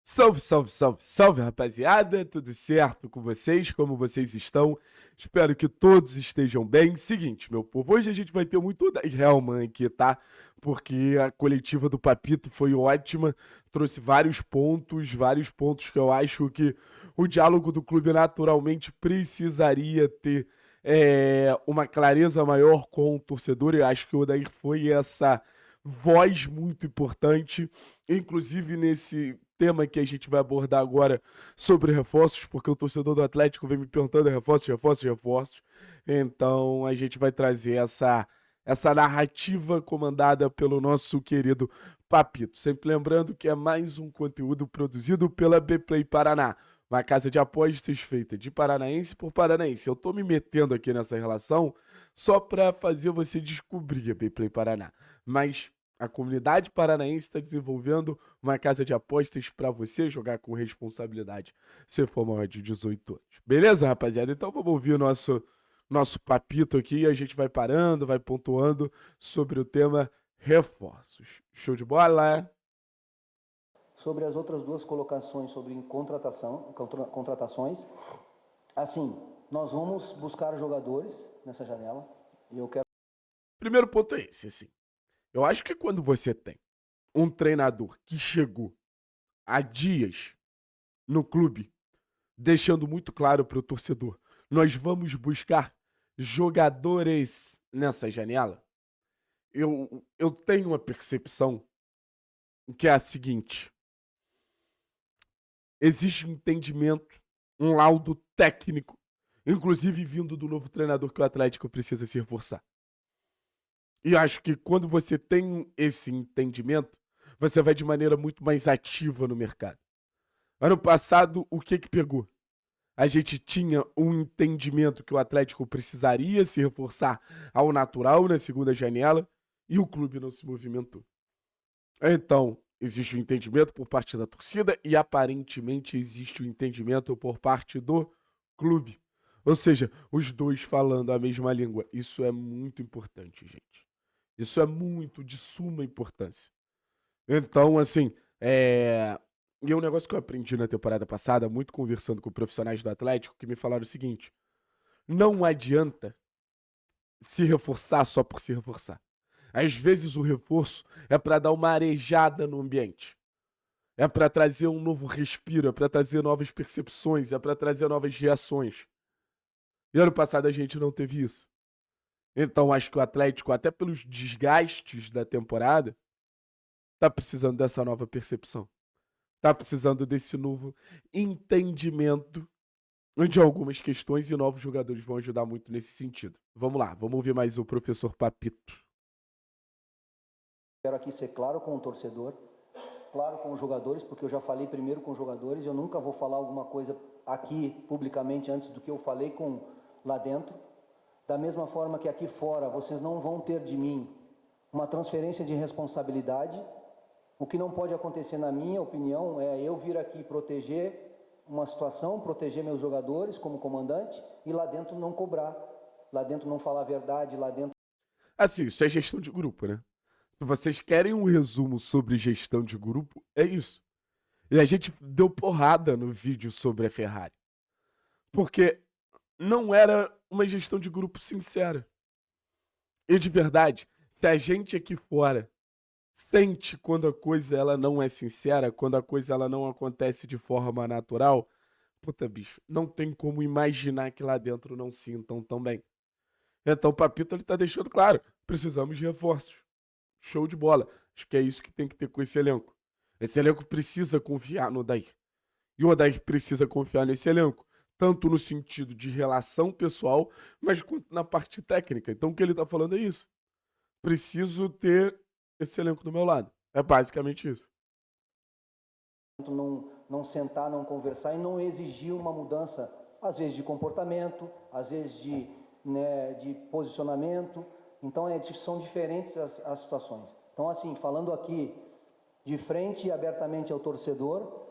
Salve, salve, salve, salve, rapaziada! Tudo certo com vocês? Como vocês estão? Espero que todos estejam bem. Seguinte, meu povo, hoje a gente vai ter muito da Hellman aqui, tá? Porque a coletiva do Papito foi ótima, trouxe vários pontos que eu acho que o diálogo do clube naturalmente precisaria ter uma clareza maior com o torcedor. Eu acho que o Odair foi essa voz muito importante, inclusive nesse tema que a gente vai abordar agora sobre reforços, porque o torcedor do Atlético vem me perguntando reforços. Então a gente vai trazer essa narrativa comandada pelo nosso querido Papito. Sempre lembrando que é mais um conteúdo produzido pela Bplay Paraná, uma casa de apostas feita de paranaense por paranaense. Eu tô me metendo aqui nessa relação só para fazer você descobrir a Bplay Paraná, mas a comunidade paranaense está desenvolvendo uma casa de apostas para você jogar com responsabilidade se for maior de 18 anos. Beleza, rapaziada? Então vamos ouvir o nosso papito aqui e a gente vai parando, vai pontuando sobre o tema reforços. Show de bola? Sobre as outras duas colocações sobre contratações, assim, nós vamos buscar jogadores nessa janela e eu quero... Primeiro ponto é esse, assim. Eu acho que quando você tem um treinador que chegou há dias no clube, deixando muito claro para o torcedor, nós vamos buscar jogadores nessa janela, eu tenho uma percepção que é a seguinte: existe um entendimento, um laudo técnico, inclusive vindo do novo treinador que o Atlético precisa se reforçar. E acho que quando você tem esse entendimento, você vai de maneira muito mais ativa no mercado. Ano passado, o que pegou? A gente tinha um entendimento que o Atlético precisaria se reforçar ao natural na segunda janela e o clube não se movimentou. Então, existe um entendimento por parte da torcida e aparentemente existe um entendimento por parte do clube. Ou seja, os dois falando a mesma língua. Isso é muito importante, gente. Isso é muito de suma importância. Então, assim, e é um negócio que eu aprendi na temporada passada, muito conversando com profissionais do Atlético, que me falaram o seguinte: não adianta se reforçar só por se reforçar. Às vezes o reforço é para dar uma arejada no ambiente. É para trazer um novo respiro, é para trazer novas percepções, é para trazer novas reações. E ano passado a gente não teve isso. Então acho que o Atlético, até pelos desgastes da temporada, tá precisando dessa nova percepção. Tá precisando desse novo entendimento de algumas questões e novos jogadores vão ajudar muito nesse sentido. Vamos lá, vamos ouvir mais o professor Papito. Quero aqui ser claro com o torcedor, claro com os jogadores, porque eu já falei primeiro com os jogadores, eu nunca vou falar alguma coisa aqui publicamente antes do que eu falei com lá dentro. Da mesma forma que aqui fora vocês não vão ter de mim uma transferência de responsabilidade. O que não pode acontecer, na minha opinião, é eu vir aqui proteger uma situação, proteger meus jogadores como comandante e lá dentro não cobrar, lá dentro não falar a verdade, lá dentro... Assim, isso é gestão de grupo, né? Se vocês querem um resumo sobre gestão de grupo, é isso. E a gente deu porrada no vídeo sobre a Ferrari. Porque não era uma gestão de grupo sincera. E de verdade, se a gente aqui fora sente quando a coisa ela não é sincera, quando a coisa ela não acontece de forma natural, puta bicho, não tem como imaginar que lá dentro não sintam também. Então o Papito ele tá deixando claro, precisamos de reforços. Show de bola. Acho que é isso que tem que ter com esse elenco. Esse elenco precisa confiar no Odair. E o Odair precisa confiar nesse elenco, tanto no sentido de relação pessoal, mas quanto na parte técnica. Então o que ele tá falando é isso. Preciso ter esse elenco do meu lado. É basicamente isso. Não sentar, não conversar e não exigir uma mudança, às vezes de comportamento, às vezes de posicionamento. Então são diferentes as situações. Então, assim, falando aqui de frente e abertamente ao torcedor,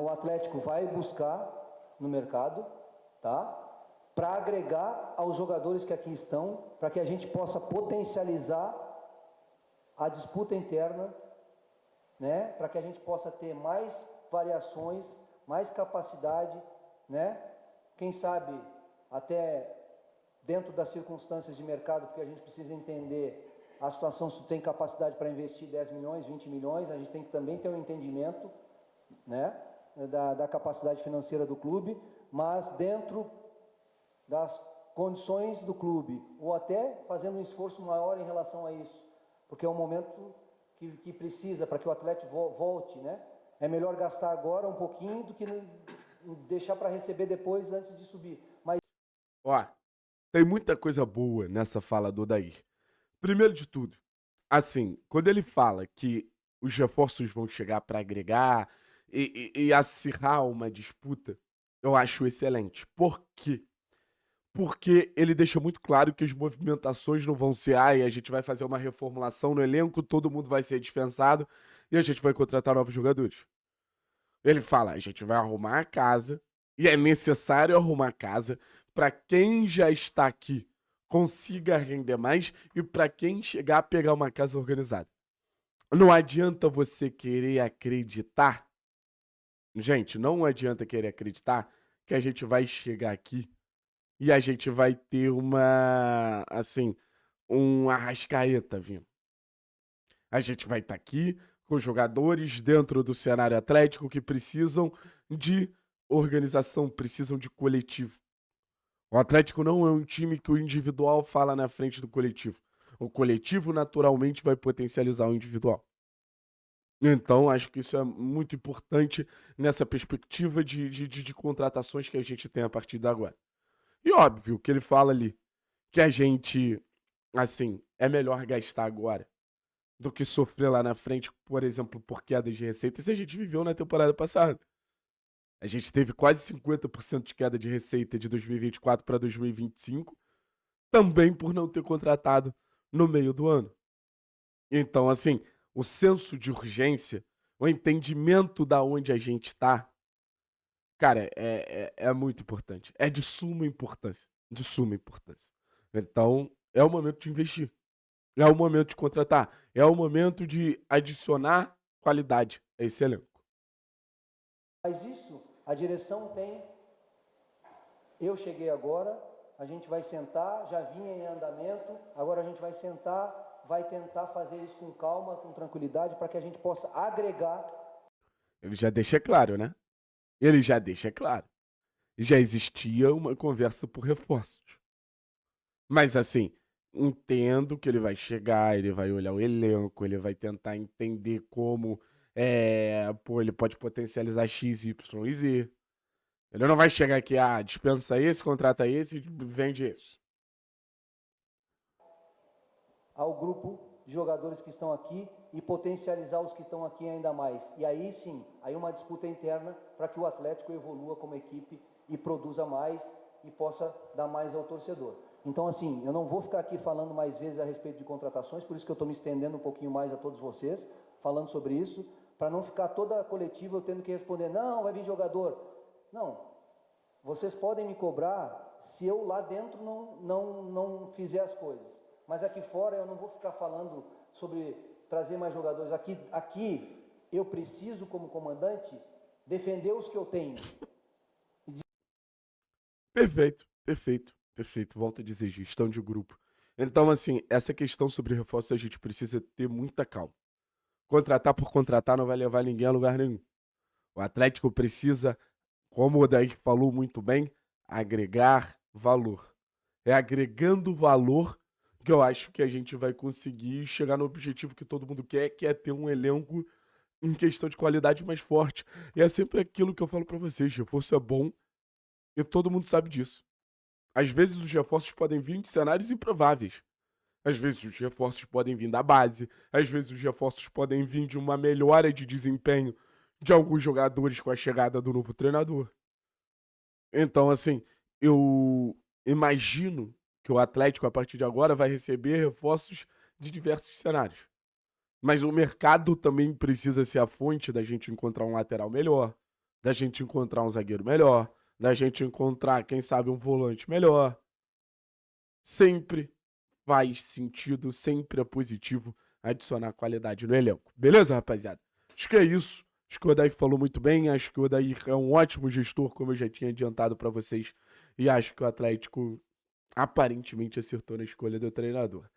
o Atlético vai buscar no mercado, tá? Para agregar aos jogadores que aqui estão, para que a gente possa potencializar a disputa interna, né? Para que a gente possa ter mais variações, mais capacidade, né? Quem sabe até dentro das circunstâncias de mercado, porque a gente precisa entender a situação, se tu tem capacidade para investir 10 milhões, 20 milhões, a gente tem que também ter um entendimento, né, da capacidade financeira do clube, mas dentro das condições do clube, ou até fazendo um esforço maior em relação a isso, porque é um momento que precisa, para que o atleta volte, né? É melhor gastar agora um pouquinho do que deixar para receber depois antes de subir. Mas Ó, tem muita coisa boa nessa fala do Odair. Primeiro de tudo, assim, quando ele fala que os reforços vão chegar para agregar e acirrar uma disputa, eu acho excelente. Por quê? Porque ele deixa muito claro que as movimentações não vão ser, ai, a gente vai fazer uma reformulação no elenco, todo mundo vai ser dispensado e a gente vai contratar novos jogadores. Ele fala, a gente vai arrumar a casa e é necessário arrumar a casa para quem já está aqui consiga render mais e para quem chegar a pegar uma casa organizada. Não adianta você querer acreditar, gente, não adianta querer acreditar que a gente vai chegar aqui e a gente vai ter assim, um Arrascaeta vindo. A gente vai estar aqui com jogadores dentro do cenário atlético que precisam de organização, precisam de coletivo. O Atlético não é um time que o individual fala na frente do coletivo. O coletivo naturalmente vai potencializar o individual. Então, acho que isso é muito importante nessa perspectiva de contratações que a gente tem a partir de agora. E óbvio que ele fala ali que a gente, assim, é melhor gastar agora do que sofrer lá na frente, por exemplo, por quedas de receita. Isso a gente viveu na temporada passada. A gente teve quase 50% de queda de receita de 2024 para 2025, também por não ter contratado no meio do ano. Então, assim, o senso de urgência, o entendimento da onde a gente está, cara, é muito importante. É de suma importância. De suma importância. Então, é o momento de investir. É o momento de contratar. É o momento de adicionar qualidade a esse elenco. Mas isso, a direção tem. Eu cheguei agora, a gente vai sentar, já vinha em andamento, agora a gente vai sentar, vai tentar fazer isso com calma, com tranquilidade, para que a gente possa agregar. Ele já deixa claro, né? Ele já deixa claro. Já existia uma conversa por reforços. Mas assim, entendo que ele vai chegar, ele vai olhar o elenco, ele vai tentar entender como ele pode potencializar X, Y e Z. Ele não vai chegar aqui, dispensa esse, contrata esse e vende esse. Ao grupo de jogadores que estão aqui e potencializar os que estão aqui ainda mais. E aí sim, aí uma disputa interna para que o Atlético evolua como equipe e produza mais e possa dar mais ao torcedor. Então, assim, eu não vou ficar aqui falando mais vezes a respeito de contratações, por isso que eu estou me estendendo um pouquinho mais a todos vocês, falando sobre isso, para não ficar toda a coletiva eu tendo que responder, não, vai vir jogador. Não, vocês podem me cobrar se eu lá dentro não fizer as coisas. Mas aqui fora eu não vou ficar falando sobre trazer mais jogadores. Aqui eu preciso, como comandante, defender os que eu tenho. Perfeito, perfeito, perfeito. Volto a dizer, gestão de grupo. Então, assim, essa questão sobre reforços a gente precisa ter muita calma. Contratar por contratar não vai levar ninguém a lugar nenhum. O Atlético precisa, como o Odair falou muito bem, agregar valor. É agregando valor que eu acho que a gente vai conseguir chegar no objetivo que todo mundo quer, que é ter um elenco em questão de qualidade mais forte. E é sempre aquilo que eu falo pra vocês, reforço é bom e todo mundo sabe disso. Às vezes os reforços podem vir de cenários improváveis. Às vezes os reforços podem vir da base, às vezes os reforços podem vir de uma melhora de desempenho de alguns jogadores com a chegada do novo treinador. Então, assim, eu imagino que o Atlético, a partir de agora, vai receber reforços de diversos cenários. Mas o mercado também precisa ser a fonte da gente encontrar um lateral melhor, da gente encontrar um zagueiro melhor, da gente encontrar, quem sabe, um volante melhor. Sempre faz sentido, sempre é positivo adicionar qualidade no elenco. Beleza, rapaziada? Acho que é isso. Acho que o Odair falou muito bem, acho que o Odair é um ótimo gestor, como eu já tinha adiantado para vocês, e acho que o Atlético aparentemente acertou na escolha do treinador.